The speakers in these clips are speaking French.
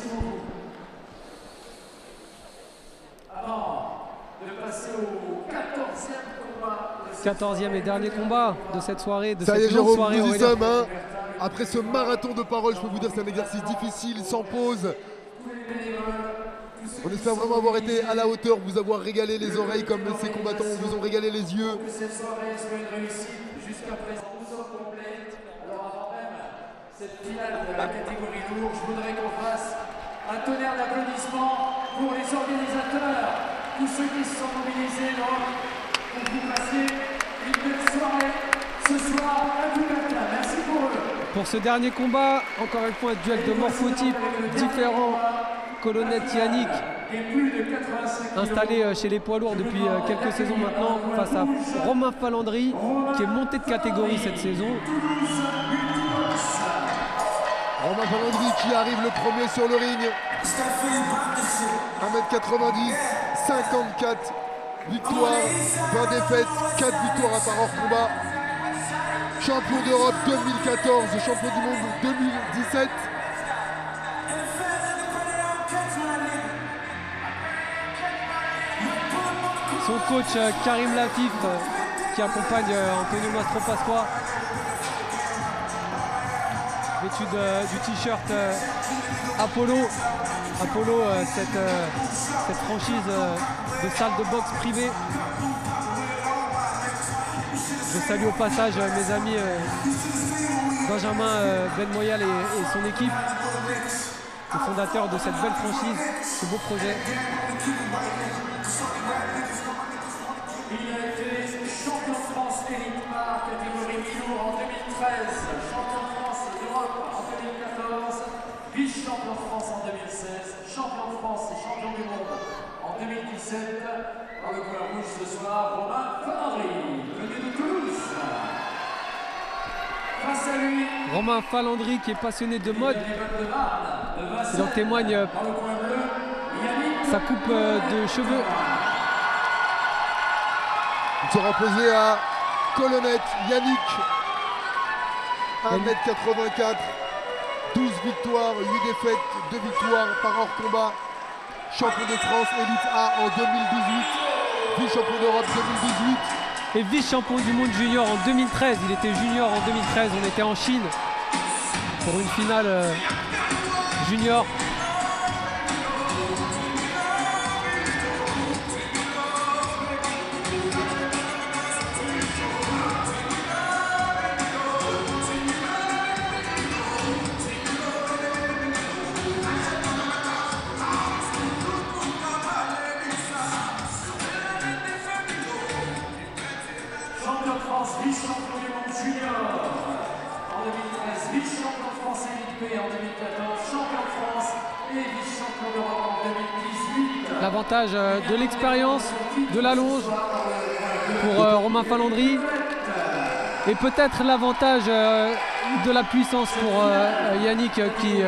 Merci beaucoup. Avant de passer au 14e combat. 14e et dernier combat de cette soirée, de Ça y est, cette longue Jérôme, soirée. nous y Aurélien. sommes. Hein. Après ce marathon de paroles, je peux vous dire que c'est un exercice difficile, sans pause. On espère vraiment avoir été à la hauteur, vous avoir régalé les oreilles comme ces combattants vous ont régalé les yeux. Que cette soirée soit une réussite jusqu'à présent. Nous sommes complets. Alors avant même cette finale de la catégorie lourd, je voudrais qu'on fasse un tonnerre d'applaudissements pour les organisateurs, tous ceux qui se sont mobilisés pour vous passer une belle soirée ce soir à Bougatin. Merci pour eux. Pour ce dernier combat, encore une fois, un duel de morphotypes différents. Colonnette Yannick, installé chez les poids lourds depuis quelques saisons maintenant, face à Romain Falandry, qui est monté de catégorie cette saison. Romain Falandry qui arrive le premier sur le ring. 1m90, 54 victoires, 20 défaites, 4 victoires à part hors combat. Champion d'Europe 2014, champion du monde 2017. Son coach Karim Lafif qui accompagne Antonio Mastro-Pasqua, vêtu du t-shirt Apollo. Apollo, cette franchise de salle de boxe privée. Je salue au passage mes amis Benjamin Benmoyal et son équipe, le fondateur de cette belle franchise, ce beau projet. Il a été champion de France élite A catégorie mi-lourd en 2013, champion de France d'Europe en 2014, vice-champion de France en 2016, champion de France et champion du monde en 2017. Dans le couleur rouge ce soir, Romain Falandry, venu de Toulouse. Face à lui, Romain Falandry qui est passionné de mode. Il en témoigne sa coupe de cheveux. Il sera opposé à Colonnette Yannick, 1m84, 12 victoires, 8 défaites, 2 victoires par hors combat. Champion de France élite A en 2018, vice-champion d'Europe 2018. Et vice-champion du monde junior en 2013. Il était junior en 2013, on était en Chine pour une finale junior. champion de France, vice-champion du monde junior en 2013, vice-champion de France élite B en 2014, champion de France et vice-champion d'Europe en 2018. L'avantage de l'expérience, de la longe pour Romain Falandry. Et peut-être l'avantage de la puissance pour Yannick qui,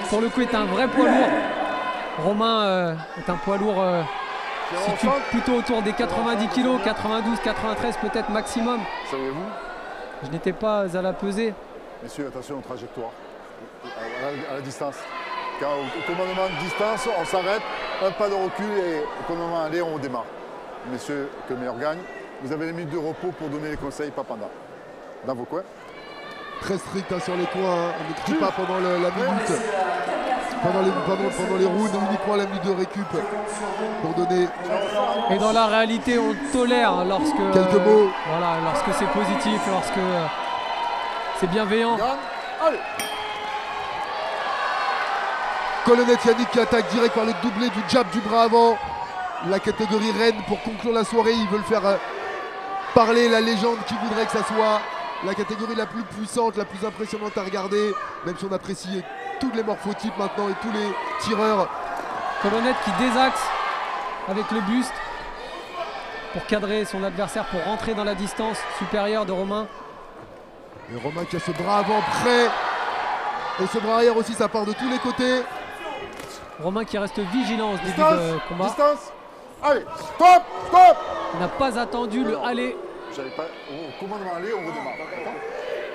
pour le coup, est un vrai poids lourd. Romain est un poids lourd situé plutôt autour des 90 kg, 92, 93 peut-être maximum. Savez-vous? Je n'étais pas à la pesée. Messieurs, attention aux trajectoires, à la distance. Quand au commandement de distance, on s'arrête, un pas de recul et au commandement aller, on démarre. Messieurs, que le meilleur gagne. Vous avez les minutes de repos pour donner les conseils, pas pendant. Dans vos coins. Très strict hein, sur les coins, hein. On ne crie pas pendant la minute. Pendant les rounds, uniquement la minute de récup pour donner. Et dans la réalité, on tolère lorsque quelques mots. Voilà, lorsque c'est positif, lorsque c'est bienveillant. Allez. Colonnette Yannick qui attaque direct par le doublé du jab du bras avant. La catégorie reine pour conclure la soirée. Ils veulent faire parler la légende qui voudrait que ça soit la catégorie la plus puissante, la plus impressionnante à regarder. Même si on apprécie tous les morphotypes maintenant et tous les tireurs. Colonnette qui désaxe avec le buste pour cadrer son adversaire, pour rentrer dans la distance supérieure de Romain. Et Romain qui a ce bras avant prêt. Et ce bras arrière aussi, ça part de tous les côtés. Romain qui reste vigilant au début de combat. Distance. Allez, stop, stop. Il n'a pas attendu le aller. J'avais pas. Au commandement aller, on redémarre.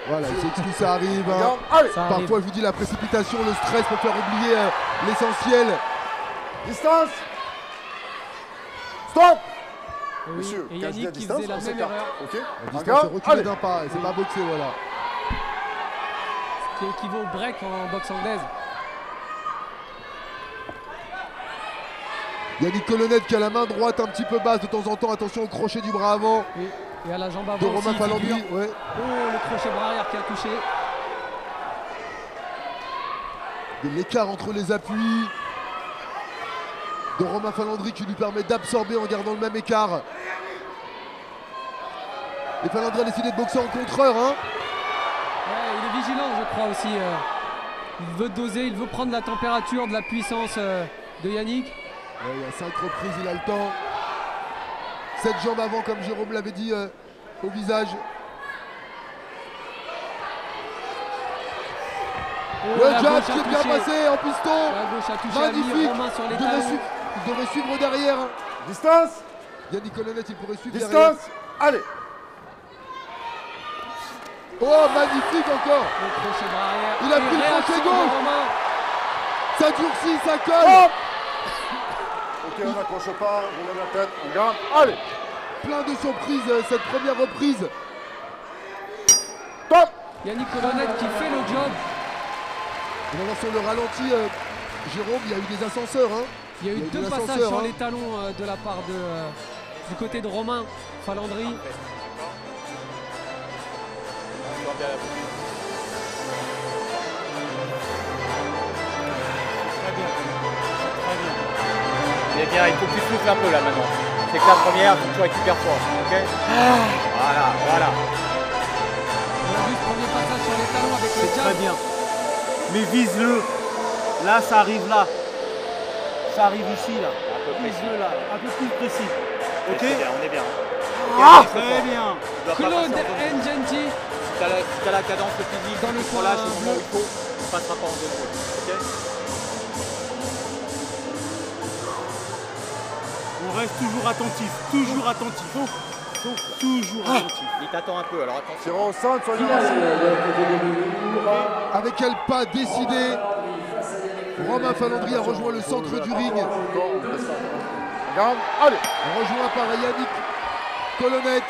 Voilà, il s'excuse, ça arrive. Hein. Regarde, allez. Ça arrive. Parfois, je vous dis, la précipitation, le stress peut faire oublier l'essentiel. Distance. Stop. Et oui, Monsieur, et quand je dis Yannick à qui distance, faisait la on même s'écarte. erreur, Ok. La distance, Regarde, c'est reculer allez. d'un pas, et c'est pas boxer, voilà. qui équivaut au break en boxe anglaise. Yannick Colonnette qui a la main droite un petit peu basse de temps en temps. Attention au crochet du bras avant Et à la jambe avant de Romain aussi, Falandry. figure. Ouais. Oh, le crochet bras arrière qui a touché. De l'écart entre les appuis de Romain Falandry qui lui permet d'absorber en gardant le même écart. Et Falandry a décidé de boxer en contreur. Hein. Ouais, il est vigilant, je crois aussi. Il veut doser, il veut prendre la température de la puissance de Yannick. Ouais, il y a 5 reprises, il a le temps. 7 jambes avant, comme Jérôme l'avait dit, au visage. Oh, Le la jab gauche qui a est bien touché. passé en piston. La gauche a touché, a mis Magnifique. Romain sur les Il devait talons. suivre, il devait suivre derrière. Distance. Yannick Colonnette, il pourrait suivre derrière. Distance. Allez. Oh, magnifique encore. Le crochet bras arrière. Il a Et pris le réaction crochet de gauche. Romain. Ça durcit, ça colle. Hop. Ok, on n'accroche pas, on lève la tête, on garde. Allez. Plein de surprises cette première reprise. Stop. Yannick Colonnette qui fait le job. On va voir sur le ralenti, Jérôme, il y a eu des ascenseurs. Hein. Il y a eu des deux passages ascenseurs, sur hein. les talons de la part du côté de Romain Falandry. Très bien. Très bien. Il est bien, il faut que tu souffles un peu là maintenant. C'est que la première, il faut que tu récupères fort. Ok. Voilà, voilà. On a vu ce premier passage sur les talons avec le C'est jab. très bien. Mais vise-le. Là, ça arrive là. Ça arrive ici là. Vise-le là. Un peu plus précis. Ok. On est bien. Ah, très bien. Claude Ngenti. Si t'as la cadence physique, Dans le tu coin relâches au moment où bleu. il faut, tu ne passeras pas en zone rouge. Ok. On reste toujours attentif, toujours attentif. Toujours attentif. Il t'attend un peu, alors attention. Tirons au centre, soyons Avec quel pas décidé, Romain Falandry a rejoint le centre du ring. Regarde, allez. Rejoint par Yannick Colonnette.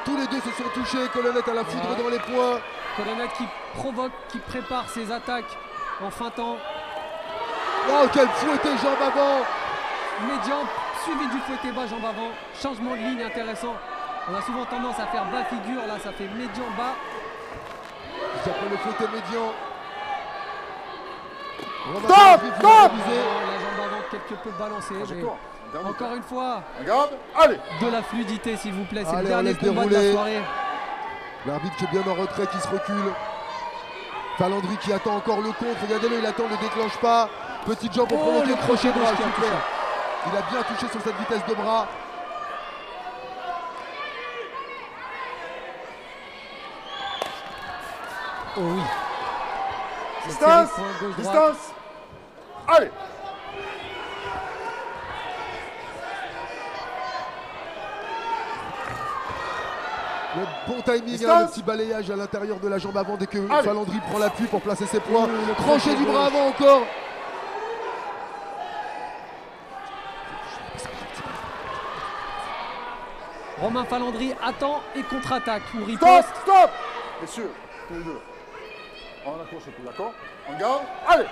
Tous les deux se sont touchés. Colonnette à la foudre dans les poings. Colonnette qui provoque, qui prépare ses attaques en feintant. Oh, quel fouetté jambe avant. Médian suivi du fouetté bas, jambe avant. Changement de ligne intéressant. On a souvent tendance à faire bas figure. Là, ça fait médian bas. Juste après le fouetté médian. Romain Stop, Falandry qui va stop. réaliser. La jambe avant quelque peu balancée. Mais Trajectoire. Dernier encore une fois, Regarde, allez. de la fluidité s'il vous plaît. C'est le Allez, on dernier laisse combat de dérouler. la soirée. L'arbitre qui est bien en retrait, qui se recule. Falandry qui attend encore le contre. Regardez-le, il attend, ne déclenche pas. Petite jambe pour Oh, provoquer le le crochet crochet droit. gauche qui a Super. touché. Il a bien touché sur cette vitesse de bras. Oh oui. Cette Distance. série point gauche-droite. Distance. Allez. Le bon timing, hein, Distance. le petit balayage à l'intérieur de la jambe avant dès que Allez. Falandry prend l'appui pour placer ses poings. le Crochet crochet du bras gauche. avant encore. Romain Falandry attend et contre-attaque ou Stop, riposte. stop. Messieurs, tous les deux. On accroche tout, d'accord? On garde. Allez.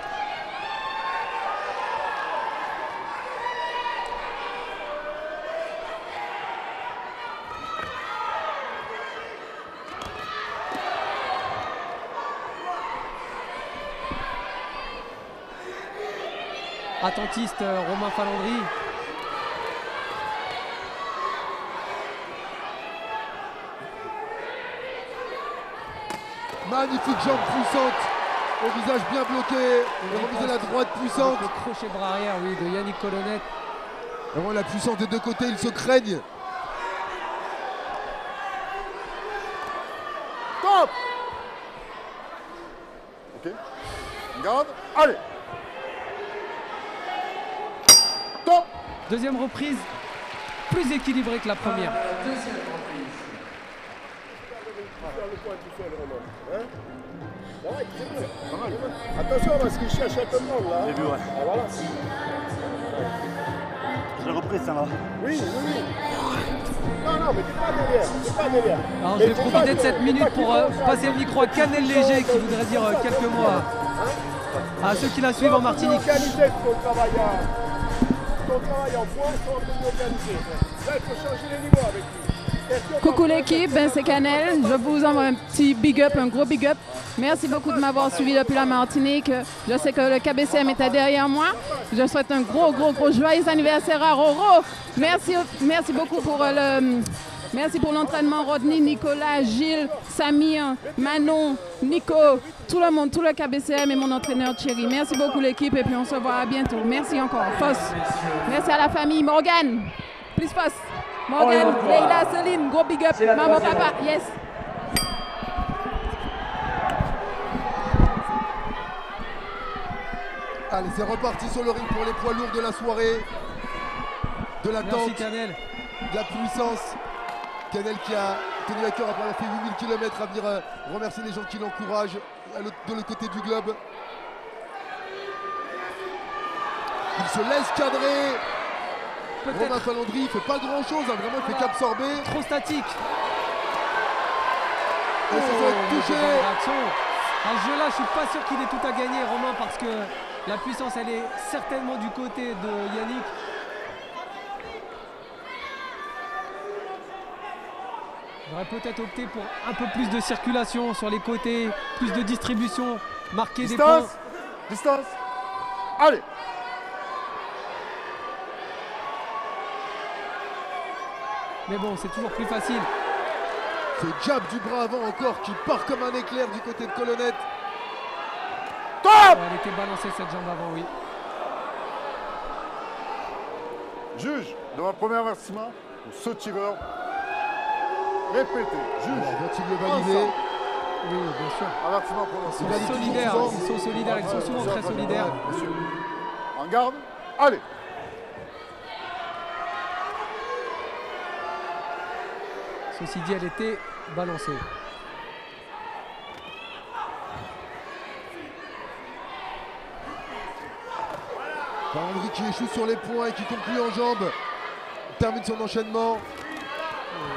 Attentiste Romain Falandry. Magnifique jambe puissante. Au visage bien bloqué. Et remisé la droite puissante. Avec le crochet bras arrière, oui, de Yannick Colonnette. Vraiment la puissance des deux côtés, ils se craignent. Stop. Ok. On garde. Allez. Stop. Deuxième reprise, plus équilibrée que la première. Deuxième reprise. Attention parce qu'il cherche un peu de monde là. J'ai vu, ouais. Ah, voilà. Je l'ai repris, ça va. Oui. Non, mais t'es pas derrière. Alors je vais profiter de cette minute pour passer le micro à Canel Léger qui voudrait dire quelques mots à ceux qui la suivent en Martinique. Organiser ton travail en point, sont un peu mieux organisé. Là, il faut changer les niveaux avec lui. Coucou l'équipe, c'est Canel. Je vous envoie un petit big up, un gros big up. Merci beaucoup de m'avoir suivi depuis la Martinique. Je sais que le KBCM était derrière moi. Je souhaite un gros joyeux anniversaire à Roro. Merci beaucoup pour l'entraînement. Rodney, Nicolas, Gilles, Samir, Manon, Nico, tout le monde, tout le KBCM et mon entraîneur Thierry. Merci beaucoup l'équipe et puis on se voit à bientôt. Merci encore. Foss. Merci à la famille. Morgane. Plus Foss. Morgane, Leïla, Céline, gros big up. Maman, papa, yes. Allez, c'est reparti sur le ring pour les poids lourds de la soirée. De la Merci tente, Canel. de la puissance. Canel qui a tenu à cœur après avoir fait 8000 km à venir remercier les gens qui l'encouragent de l'autre côté du globe. Il se laisse cadrer. Romain Falandry, il fait pas grand chose, hein, vraiment il fait qu'absorber. Trop statique. Et ça doit être touché. À ce jeu-là, je suis pas sûr qu'il ait tout à gagner, Romain, parce que la puissance, elle est certainement du côté de Yannick. J'aurais peut-être opté pour un peu plus de circulation sur les côtés, plus de distribution, marquer des points. Distance. Allez. Mais bon, c'est toujours plus facile. Ce jab du bras avant encore qui part comme un éclair du côté de Colonnette. Top. Elle était balancée cette jambe avant, oui. Juge, dans ma première avertissement, pour ce tireur, répétez. Juge. Alors, va-t-il le valider? Oui, bien sûr. Avertissement prononcé. Il valide Solidaires, toujours. ils sont solidaires, ils sont souvent très solidaires. Monsieur. En garde. Allez. Ceci dit, elle était balancée. Falandry qui échoue sur les points et qui conclut en jambes. Termine son enchaînement.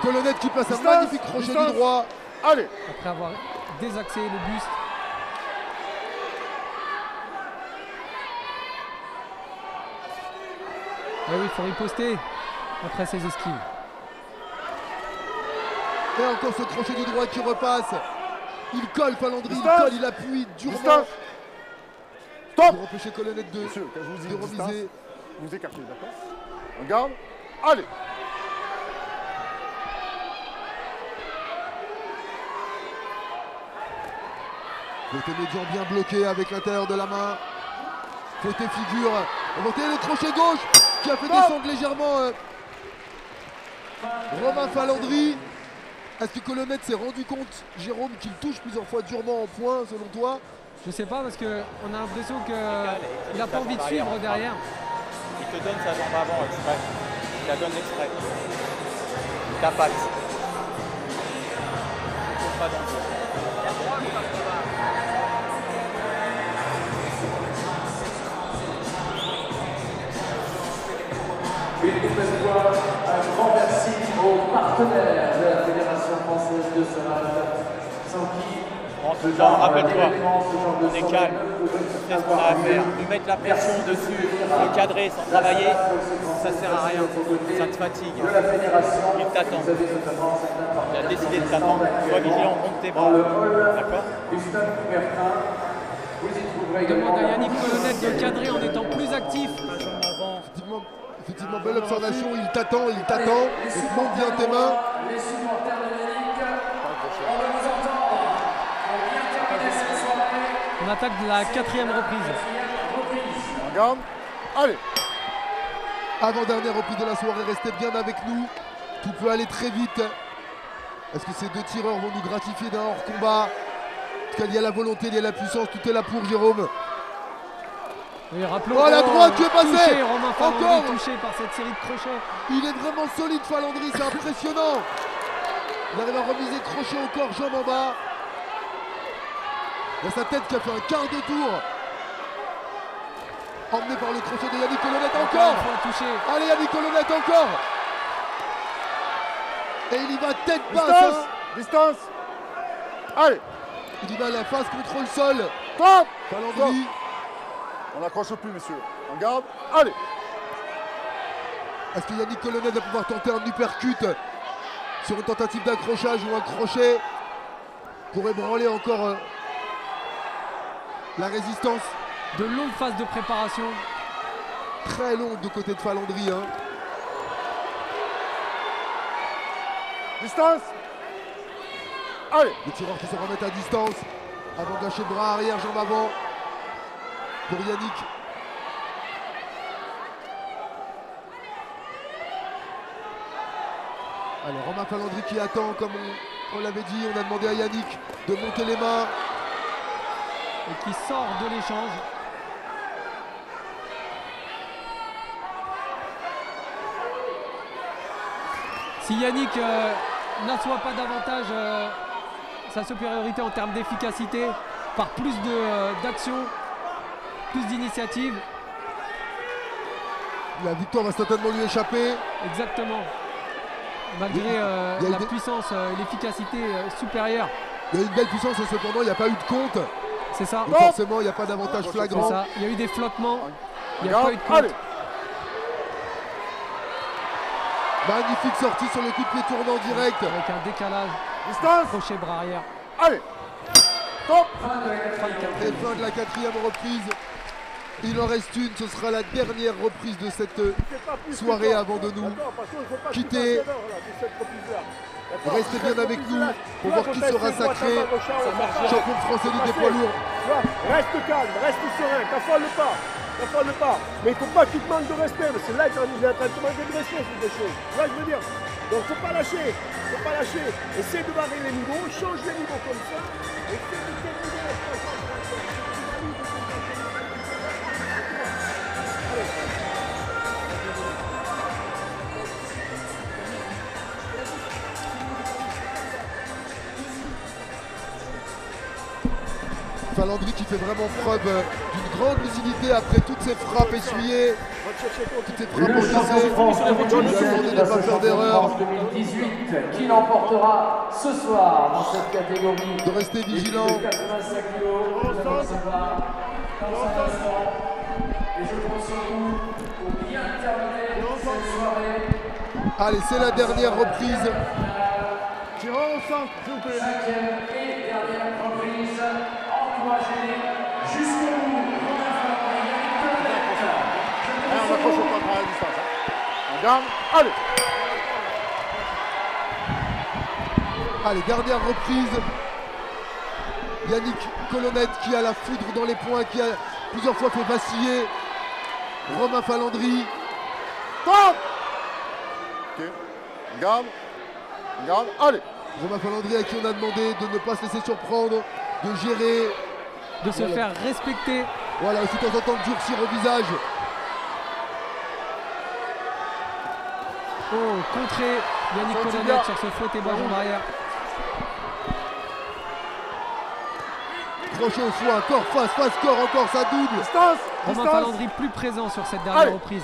Colonnette qui place un magnifique crochet du droit. Allez. Après avoir désaxé le buste. Et oui, il faut riposter après ses esquives. Et encore ce crochet du droit qui repasse. Il colle Falandry, il colle, il appuie durement. Stop. Pour empêcher Colonnette de Monsieur, quand je vous dis de distance, remiser. vous écartez, d'accord? En garde. Allez. Côté médian bien bloqué avec l'intérieur de la main. Côté figure. Remonté le crochet gauche qui a fait descendre légèrement Romain Falandry. Est-ce que Colonnette s'est rendu compte, Jérôme, qu'il touche plusieurs fois durement en point selon toi? Je sais pas parce qu'on a l'impression qu'il n'a pas envie de suivre derrière. Il te donne sa jambe avant exprès. Il la donne exprès. Ta patte. Il ne pas dans le dos. Une nouvelle fois, un grand merci aux partenaires de la Fédération française de Salade, sans qui, En tout temps, rappelle-toi, on est calme, on fait ce qu'on a à faire. Lui mettre la pression dessus, le cadrer sans travailler, ça sert à rien, ça te fatigue. Il t'attend. Il a décidé de t'attendre. Sois vigilant, monte tes bras. D'accord? Demande à Yannick Colonnette de cadrer en étant plus actif. Effectivement, belle observation, il t'attend, donc monte bien tes mains. Les supporters de Yannick, on va vous entendre pour bien terminer cette soirée. On attaque de la 4e reprise. En garde. Allez. Avant-dernière reprise de la soirée, restez bien avec nous. Tout peut aller très vite. Est-ce que ces deux tireurs vont nous gratifier d'un hors-combat? En tout cas, il y a la volonté, il y a la puissance, tout est là pour Jérôme. Oui, rappelons. Oh, la droite qui est passée. Touché, Romain Falandry, encore touché par cette série de crochets. Il est vraiment solide Falandry, c'est impressionnant. Il arrive à remiser crochet au corps, jambe en bas. Il y a sa tête qui a fait un quart de tour. Emmené par le crochet de Yannick Colonnette encore. Allez Yannick Colonnette encore. Et il y va tête basse. Distance, hein. distance. Allez. Il y va à la face contre le sol. Stop. Falandry. On n'accroche plus, messieurs. On garde. Allez. Est-ce que Yannick Colonnette va pouvoir tenter un uppercut sur une tentative d'accrochage ou un crochet pour ébranler encore la résistance? De longues phases de préparation. Très longue de côté de Falandry. Hein. Distance. Allez. Les tireurs qui se remettent à distance. Avant de lâcher bras arrière, jambe avant. Pour Yannick. Allez, Romain Falandry qui attend, comme on l'avait dit. On a demandé à Yannick de monter les mains. Et qui sort de l'échange. Si Yannick n'assoit pas davantage sa supériorité en termes d'efficacité, par plus d'action, plus d'initiative. La victoire va certainement lui échapper. Exactement. Malgré la puissance et l'efficacité supérieure. Il y a une belle puissance et cependant il n'y a pas eu de compte. C'est ça. Donc forcément il n'y a pas d'avantage flagrant. Ça. Il y a eu des flottements. Il n'y a pas eu de compte. Allez. Magnifique sortie sur le coup de pied tournant direct. Avec un décalage. Distance. Crochet bras arrière. Allez. Stop. Et fin de la 4e reprise. Il en reste une, ce sera la dernière reprise de cette soirée avant de nous quitter. Restez bien avec nous pour voir qui sera sacré champion de France élite des poids lourds. Reste calme, reste serein, t'affole pas. Mais il ne faut pas qu'il te manque de respect, parce que là il est en train de te manquer de respect sur des choses. Tu vois ce que je veux dire? Donc il ne faut pas lâcher. Essaye de barrer les niveaux, change les niveaux comme ça. Et fais de terminer. Falandry qui fait vraiment preuve d'une grande lucidité après toutes ces frappes essuyées, toutes ces frappes encaissées. Il a demandé de ne pas faire d'erreur. 2018 qui l'emportera ce soir dans cette catégorie. De rester vigilant. 85 kg, nous allons recevoir dans un instant. Et je pense surtout pour bien terminer cette soirée. Allez, c'est la dernière reprise. Tirons au centre, s'il vous plaît. 5e et dernière reprise. Encouragez jusqu'au bout. On n'accroche pas à la distance. On garde. Allez. Allez, dernière reprise. Yannick Colonnette qui a la foudre dans les poings, qui a plusieurs fois fait vaciller Romain Falandry. Stop. Ok. On garde. Allez. Romain Falandry à qui on a demandé de ne pas se laisser surprendre, de gérer. De se faire respecter. Voilà, aussi de temps en temps de durcir au visage. Oh, contré Yannick Colonnette sur ce flotté bas jambe arrière. Crochet au foie, corps, face, corps, encore, ça double. Distance. Romain Falandry plus présent sur cette dernière reprise.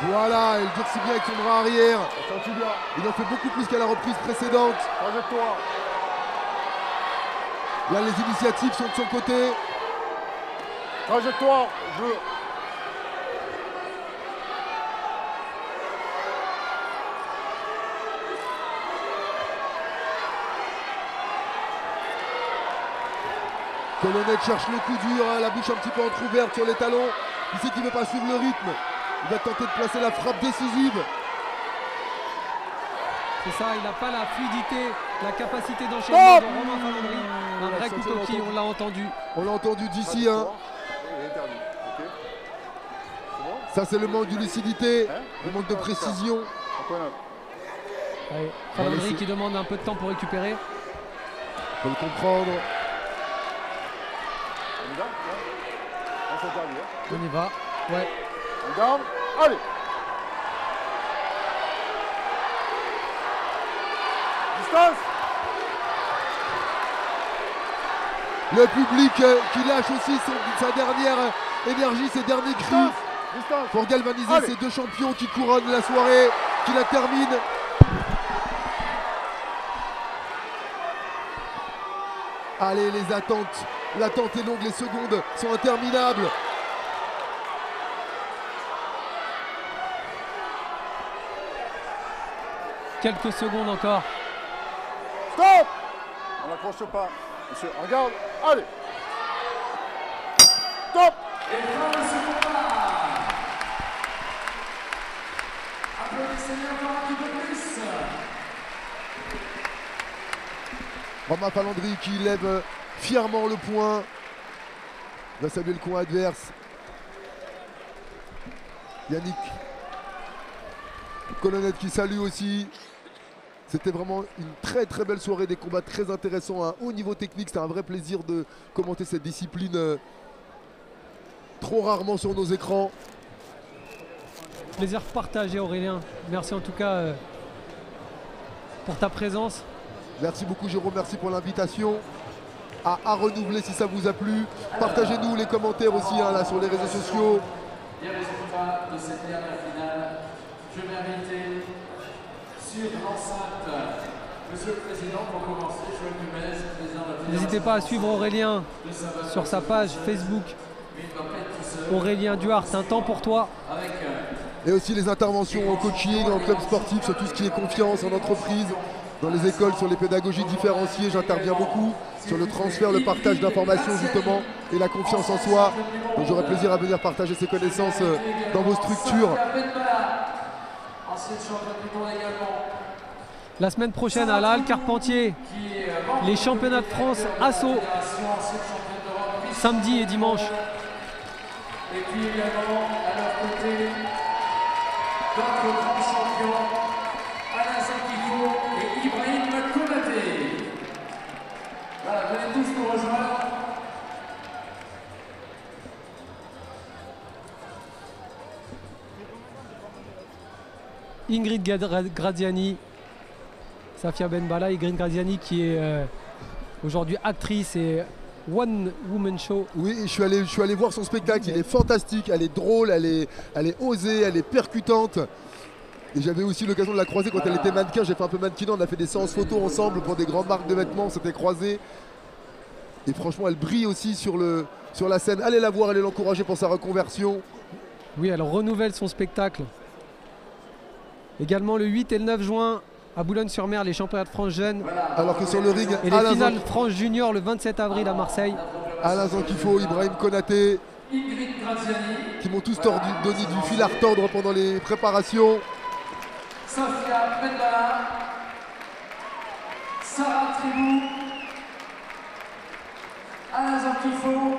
Voilà, il durcit bien avec son bras arrière. Il en fait beaucoup plus qu'à la reprise précédente. Trajectoire. Là, les initiatives sont de son côté. Trajectoire. Colonnette cherche le coup dur, hein, la bouche un petit peu entrouverte sur les talons. Il sait qu'il ne veut pas suivre le rythme. Il va tenter de placer la frappe décisive. C'est ça, il n'a pas la fluidité, la capacité d'enchaînement de Romain Falandry. Un vrai coup de coquille, on l'a entendu. On l'a entendu d'ici. Hein. Ça, c'est le manque de lucidité, le manque de précision. Allez, Falandry qui demande un peu de temps pour récupérer. Faut le comprendre. On y va. Ouais. On garde. Allez. Distance. Le public qui lâche aussi sa dernière énergie, ses derniers cris pour galvaniser ces deux champions qui couronnent la soirée, qui la terminent. Allez, les attentes, l'attente est longue, les secondes sont interminables. Quelques secondes encore. Stop. On n'accroche pas. Monsieur, regarde. Allez. Stop. Et fin de ce combat. Applaudissez-les encore un petit peu plus. Romain Falandri qui lève fièrement le poing. Va saluer le coin adverse. Yannick Colonnette qui salue aussi. C'était vraiment une très très belle soirée, des combats très intéressants, un haut niveau technique. C'était un vrai plaisir de commenter cette discipline trop rarement sur nos écrans. Plaisir partagé, Aurélien. Merci en tout cas pour ta présence. Merci beaucoup Jérôme, merci pour l'invitation. À renouveler si ça vous a plu. Partagez-nous les commentaires aussi là, sur les réseaux sociaux. Les résultats de cette dernière finale, je vais inviter sur l'enceinte Monsieur le Président pour commencer. Joël Gumez, président de la Fédération. N'hésitez pas à suivre Aurélien sur sa page Facebook. Aurélien Duhart, un temps pour toi. Et aussi les interventions en coaching, en club sportif, sur tout ce qui est confiance en entreprise, dans les écoles, sur les pédagogies différenciées. J'interviens beaucoup sur le transfert, le partage d'informations justement et la confiance en soi. Donc j'aurai plaisir à venir partager ces connaissances dans vos structures. La semaine prochaine à la Halle Carpentier, les championnats de France assaut, samedi et dimanche. Et puis également à leur côté, d'autres grands champions, Alain Zakifo et Ibrahim Konaté. Voilà, venez tous nous rejoindre. Ingrid Graziani, Safia Benballa, Ingrid Graziani qui est aujourd'hui actrice et One Woman Show. Oui, je suis allé voir son spectacle, il est fantastique, elle est drôle, elle est osée, elle est percutante. Et j'avais aussi l'occasion de la croiser quand elle était mannequin, j'ai fait un peu mannequinant, on a fait des séances photos ensemble pour des grandes marques de vêtements, on s'était croisés. Et franchement, elle brille aussi sur la scène. Allez la voir, allez l'encourager pour sa reconversion. Oui, elle renouvelle son spectacle. Également le 8 et le 9 juin à Boulogne-sur-Mer, les championnats de France jeunes. Alors que sur le ring, et les finales France Junior le 27 avril à Marseille. Alain Zankifo, Ibrahim Konaté, qui m'ont tous donné du fil à retordre pendant les préparations. Safia Benballa, Sarah Tribou, Alain Zankifo.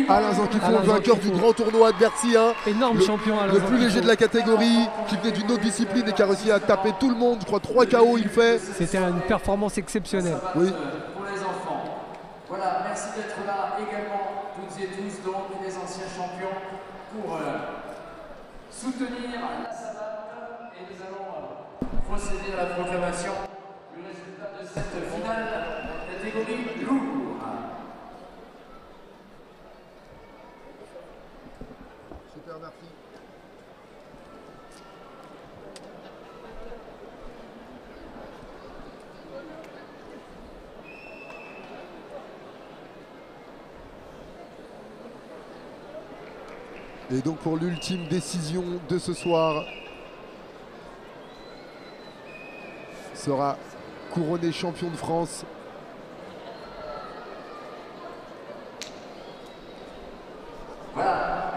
Alain Zankifo, vainqueur du grand tournoi de Bercy, énorme champion, le plus léger de la catégorie, qui venait d'une autre discipline et qui a réussi à taper tout le monde. Je crois 3 KO il fait. C'était une performance exceptionnelle. Oui. Pour les enfants. Voilà, merci d'être là également, toutes et tous, donc les anciens champions, pour soutenir la savate. Et nous allons procéder à la proclamation du résultat de cette finale catégorie lourd. Super, merci. Et donc pour l'ultime décision de ce soir, sera couronné champion de France. Voilà.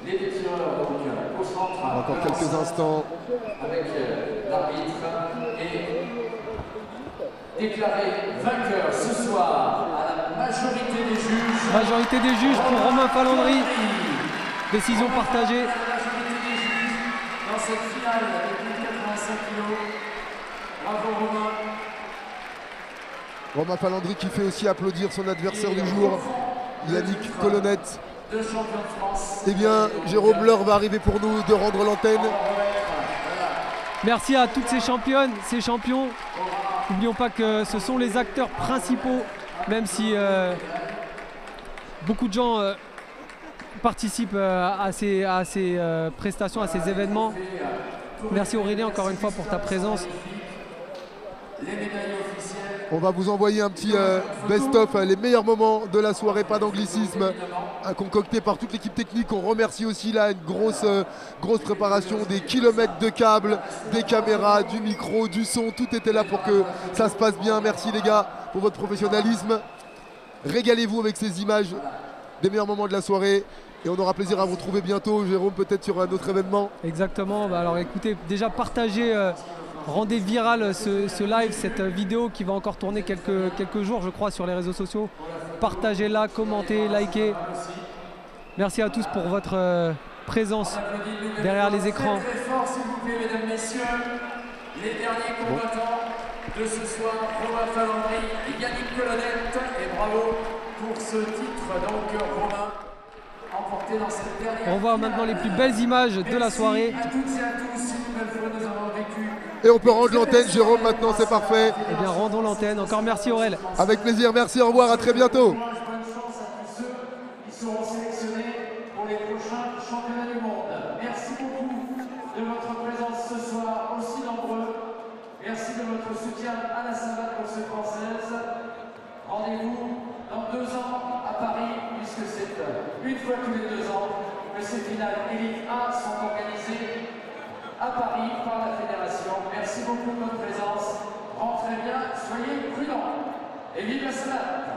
Les deux tireurs donc au centre. Encore quelques instants. Avec l'arbitre et déclaré vainqueur ce soir à la majorité des juges. Majorité des juges pour Romain Falandri. Décision partagée. La majorité des juges dans cette finale avec plus de 85 kg. Bravo Romain. Romain Falandri qui fait aussi applaudir son adversaire du jour. Yannick Colonnette. Eh bien, Jérôme, l'heure va arriver pour nous de rendre l'antenne. Merci à toutes ces championnes, ces champions. N'oublions pas que ce sont les acteurs principaux, même si beaucoup de gens participent à ces prestations, à ces événements. Merci Aurélien encore une fois pour ta présence. On va vous envoyer un petit best-of, les meilleurs moments de la soirée, pas d'anglicisme, concocté par toute l'équipe technique. On remercie aussi là une grosse préparation, des kilomètres de câbles, des caméras, du micro, du son, tout était là pour que ça se passe bien. Merci les gars pour votre professionnalisme. Régalez-vous avec ces images des meilleurs moments de la soirée et on aura plaisir à vous retrouver bientôt, Jérôme, peut-être sur un autre événement. Exactement, alors écoutez, déjà partagez, rendez viral ce live, cette vidéo qui va encore tourner quelques jours je crois sur les réseaux sociaux. Partagez-la, commentez, likez. Merci à tous pour votre présence derrière les écrans. Très fort, s'il vous plaît, mesdames, messieurs, les derniers combattants de ce soir, Romain Falandry et Yannick Colonnette, et bravo pour ce titre, donc Romain, emporté dans cette dernière. On voit maintenant les plus belles images de la soirée. Merci à toutes et à tous, une nouvelle fois nous avons vécu. Et on peut rendre l'antenne, Jérôme, maintenant, c'est parfait. Eh bien, rendons l'antenne. Encore merci Aurel. Avec plaisir, merci, au revoir, à très bientôt. Bonne chance à tous ceux qui seront sélectionnés pour les prochains championnats du monde. Merci beaucoup de votre présence ce soir, aussi nombreux. Merci de votre soutien à la savate boxe française. Rendez-vous dans 2 ans à Paris, puisque c'est une fois tous les 2 ans que ces finales Élite A sont organisées à Paris par la fédération. Merci beaucoup de votre présence. Rentrez bien, soyez prudents. Et vive la savate!